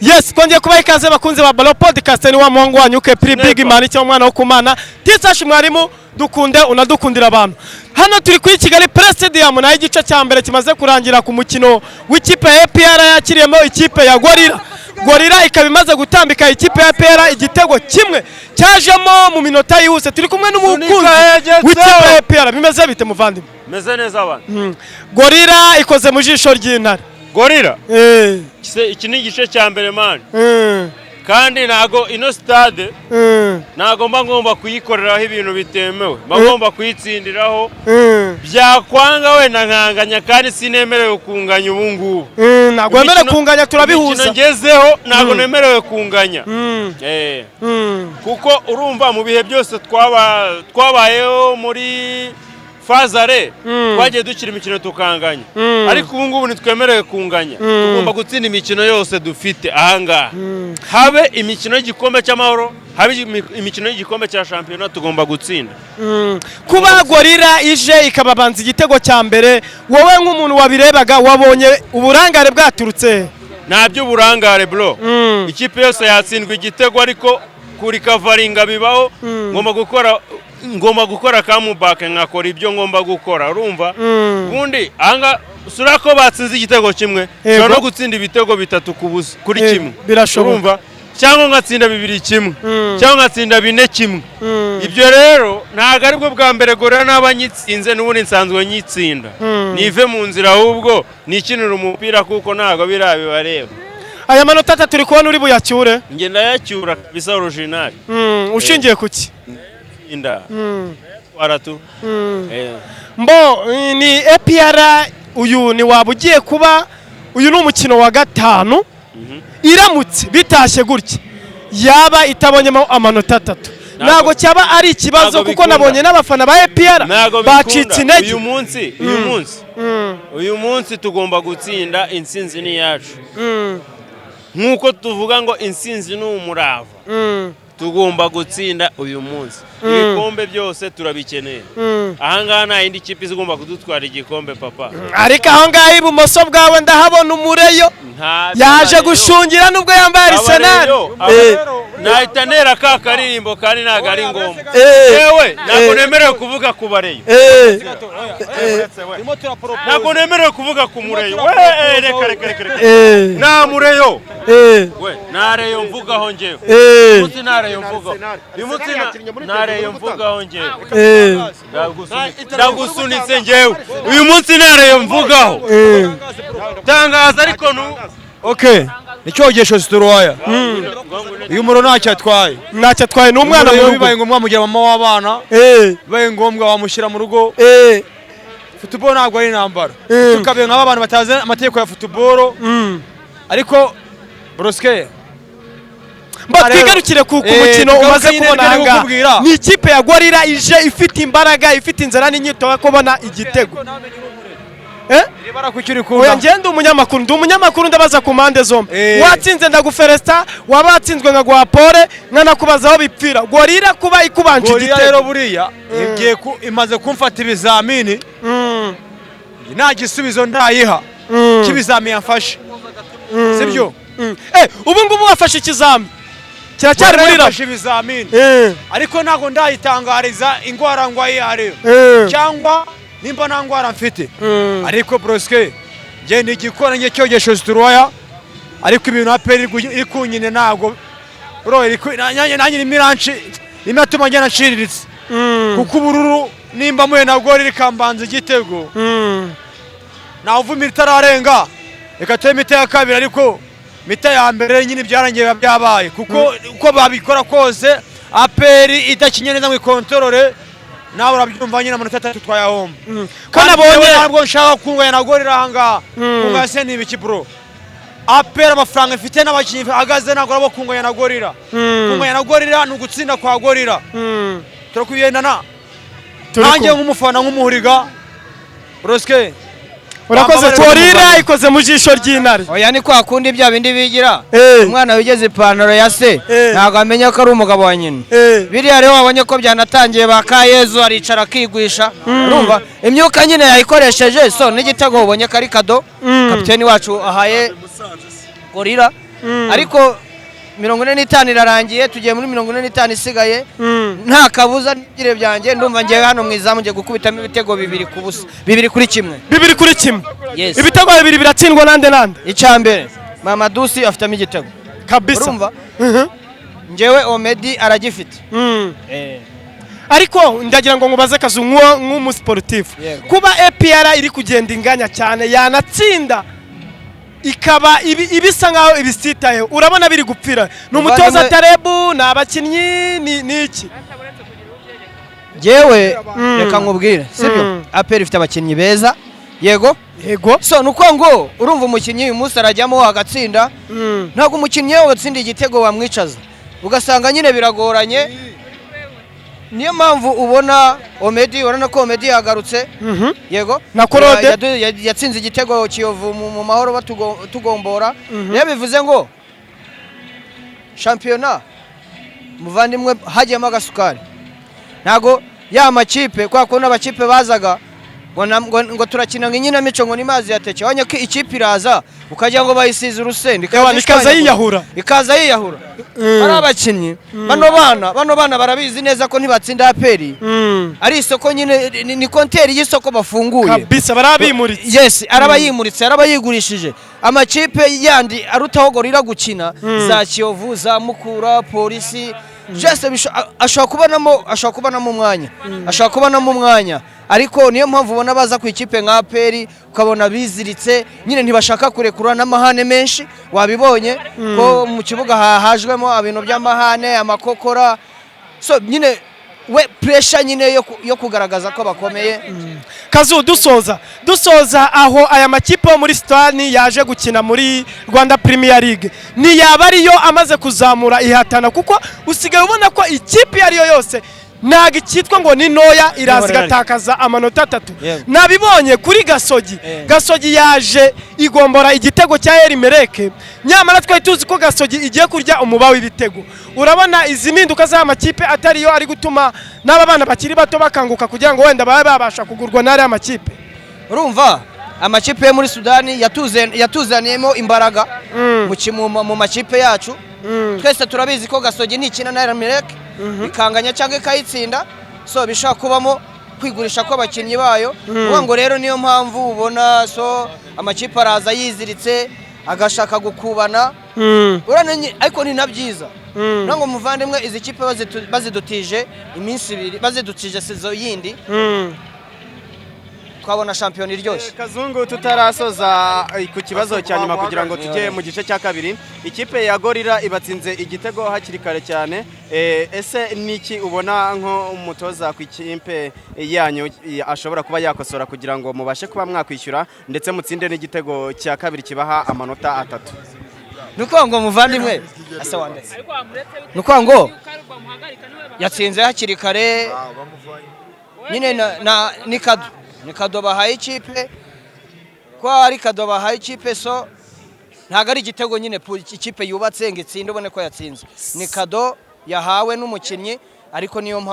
Yes, kongeye kubaha ikaze bakunze ba Ballon Podcast ni wa muhungu wanyu ke Pri Big Man cyangwa umwana wo kumana. Tisashi mwarimu dukunde unadukundira abantu. Hano turi kuri Kigali Press Stadium na igice cya mbere kimaze kurangira ku mukino w'ikipe ya APR yakiriyemo ikipe ya Gorilla. Gorilla ikaba imaze gutambika ikipe ya APR igitego kimwe cyajemo mu minota yihuse. Turi kumwe n'umukunzi w'ikipe ya APR. Bimeze bite muvandimwe? Meze neza abantu. Gorilla ikoze mu jisho ry'intare. Gorilla? Iki ni igice cya mbere man. Kandi nago ino stade nago ngomba kuyikoreraho ibintu bitemewe. Bagomba kuyitsindiraho. Byakwanga we nkanganya kandi sinemerewe kunganya ubu ngubu. Nago nemerewe kunganya turabihuza. Ngezeho nago nemerewe kunganya. Kuko urumva mu bihe byose twabayeho muri Fazare twagiye dukira imikino tukanganya ariko ubu ngubu nitwemerewe kunganya tugomba gutsinda imikino yose dufite ahangaha habe imikino y'igikombe cy'amahoro habe imikino y'igikombe cya shampiyona tugomba gutsinda kuba Gorilla ije ikababanza igitego cya mbere wowe nk'umuntu wabirebaga wabonye uburangare bwaturutse ntabyo uburangare bro ikipe yose yatsindwa igitego ariko kuri kavaringa bibaho ngomba gukora comeback nkakora ibyo ngomba gukora urumva ubundi anga sura ko batsinze igitego kimwe no gutsinda ibitego bitatu kubusa kuri kimwe urumva cyangwa ngatsinda bibiri kimwe cyangwa ngatsinda bine kimwe ibyo rero ntago aribwo bwa mbere Gorilla n'abanyitsinze n'ubundi nsanzwe nyitsinda nive mu nzira ahubwo nikinira umupira kuko ntago birabibareba aya manota atatu turi kubona uri buyacyure nge ndayacyura bisa original ushingiye kuki inda waratu mbo ni APR uyu ni wabugiye kuba uyu ni umukino wa gatanu iramutse bitashye gutya yaba itabonyemo amanota atatu nago cyaba ari ikibazo kuko nabonye n'abafana ba APR bacitse intege uyu munsi tugomba gutsinda insinzi ni yacu nkuko tuvuga ngo insinzi ni umurava tugomba gutsinda uyu munsi ibikombe byose turabikeneye ahangaha nta yindi kipe izigomba kudutwara igikombe papa ariko ahangaha ibumoso bwawe ndahabona umureyo yaje gushungira nubwo yambaye Arsenal nahita nera ka karirimbo kandi ntago ari ngombwa yewe ntabwo nemerewe kuvuga ku bareyo ntabwo nemerewe kuvuga ku mureyo reka nta mureyo we nareyo mvugaho njyewe umunsi nareyo mvugaho uyu munsi nareyo mvugaho njyewe ndagusunitse njyewe uyu munsi nareyo mvugaho tangaza ariko okay nicyogesho zituroya uyu muro ntacyo atwaye n'umwana mu rugo bibaye ngombwa mugira mama w'abana bibaye ngombwa wamushyira mu rugo football ntabwo ari intambara tukabe nk'aba bantu batazi amategeko ya football ariko broske twigarukire ku mukino umaze kubona ahangaha ni ikipe ya Gorilla ije ifite imbaraga ifite inzara n'inyito yo kubona igitego oya ngende umunyamakuru ndabaza ku mpande zombi watsinze ndaguferesta wabatsinzwe nkaguha pole nkanakubazaho bipfira Gorilla kuba ikubanje igitego Gorilla rero buriya imaze kumfata ibizamini nta gisubizo ndayiha cy'ibizamini yafashe sibyo ubu ngubu wafashe ikizami kiracyari muri rafashe ibizamini ariko ntago ndayitangariza ingwara ngwaye ariyo cyangwa nimba nta ngwara mfite ariko broske nge ni igikora nge cyogesho zituroya ariko ibintu aperi iri kunyine ntago bro nanjye imiranci imatuma njye naciriritse kuko ubururu nimba muye na Gorilla ikambanza igitego nawuvumira itararenga reka tuye mita ya kabiri ariko mita ya mbere nyine byarangiye byabaye kuko uko babikora kose aperi idakinye neza mu ikontorore nawe urabyumva nyine amanota atatu twayahomba kandi ntabwo nshaka kunganya na Gorilla ahangaha kunganya se ni ibiki bro aperi amafaranga ifite n'abakinnyi ahagaze ntabwo arabo kunganya na Gorilla kunganya na Gorilla ni ugutsinda kwa Gorilla turakugendana nanjye nk'umufana nk'umuhuriga broske urakoze Gorilla ikoze mu jisho ry'intare oya ni kwa kundi bya bindi bigira umwana wigeze ipantaro ya se ntago amenya ko ari umugabo wa nyina biriya rero wabonye ko byanatangiye baka Yezu aricara akigwisha urumva imyuka nyine yayikoresheje so n'igitego ubonye kari kado kapiteni wacu ahaye Gorilla ariko 45 irarangiye tugiye muri 45 isigaye nta kabuza n'igire byanjye ndumva ngiye hano mu izamu ngiye gukubitamo ibitego 2-1 2-1 Yes. ibitego 2 biratsindwa nande icyambere Mamadusi afitamo igitego kabisa urumva ngewe Omedi aragifite ariko ndagira ngo ngubaze Kazu nk'umusportif kuba APR iri kugenda inganya cyane yanatsinda ikaba ibisa nkaho ibisitaye urabona biri gupfira n'umutoza Tarebu n'abakinnyi ni iki jewe reka nkubwire sibyo APR ifite abakinnyi beza yego so nuko ngo urumva umukinnyi uyu munsi arajyamo agatsinda ntabwo umukinnyi watsinda igitego wamwicaza ugasanga nyine biragoranye niyo mpamvu ubona Omedi urana ko Omedi yagarutse yego na Korode yatsinze igitego Kiyovu mu mahoro batugombora niyo bivuze ngo shampiyona muvandimwe hajyamo agasukari ntago ya makipe kwa ko n'abakipe bazaga ngo turakina nk'inkinamico ngo ni mazi yateke wanya ko ikipe iraza ukajya ngo bayisize urusenda ikaza yiyahura ari abakinnyi bano bana barabizi neza ko ntibatsinda APR ari isoko nyine ni konteri y'isoko bafunguye kabisa barabimuritse yes arabayimuritse arabayigurishije amakipe yandi arutaho gorira gukina za Kiyovu za Mukura Polisi Jesse ashobora kubanamo umwanya ariko niyo mpamvu ubona baza ku ikipe nka APR ukabona biziritse nyine ntibashaka kurekura n'amahane menshi wabibonye ko mu kibuga hajwemo ibintu by'amahane amakokora so nyine we pressure nyine yo kugaragaza ko bakomeye Kazu dusoza aho aya makipe muri Sudani yaje gukina muri Rwanda Premier League ni yaba ariyo amaze kuzamura ihatana kuko usigaye ubona ko ikipe ariyo yose ntago ikitwa ngo ni noya iraza igatakaza amanota 3 nabibonye kuri Gasogi yaje igombora igitego cya Elimeleke nyamara twari tuzi ko Gasogi igiye kurya umuba w'ibitego urabona izi mpinduka z'amakipe atariyo ari gutuma n'aba bana bakiri bato bakanguka kugira ngo wenda babe babasha kugurwa n'ari amakipe urumva amakipe yo muri Sudani yatuzaniyemo imbaraga mu makipe yacu twese turabizi ko Gasogi nikina na Elimeleke ikanganya cyangwa ikayitsinda so bishaka kubamo kwigurisha ko abakinnyi bayo ngo rero niyo mpamvu ubona so amakipe araza yiziritse agashaka gukubana uranenye ariko ni nabyiza nango muvandimwe izi kipe bazidutije iminsi 2 bazidutije sezo yindi twabona shampiyona iryoshye. Kazungu tutarasoza ku kibazo cya nyuma kugira ngo tujye mu gice cya kabiri, ikipe ya Gorilla ibatsinze igitego hakiri kare cyane, ese niki ubona nko umutoza ku ikipe yanyu ashobora kuba yakosora kugira ngo mubashe kuba mwakwishyura ndetse mutsinde n'igitego cya kabiri kibaha amanota 3? Nuko ngo muvandimwe asa wandetse, nuko ngo yatsinze hakiri kare nyine na ni kado bahaye ikipe, kwa ari kado bahaye ikipe, so ntago ari igitego nyine ikipe yubatse ngo itsinde ubone ko yatsinze, ni kado yahawe n'umukinnyi, ariko niyo mpamvu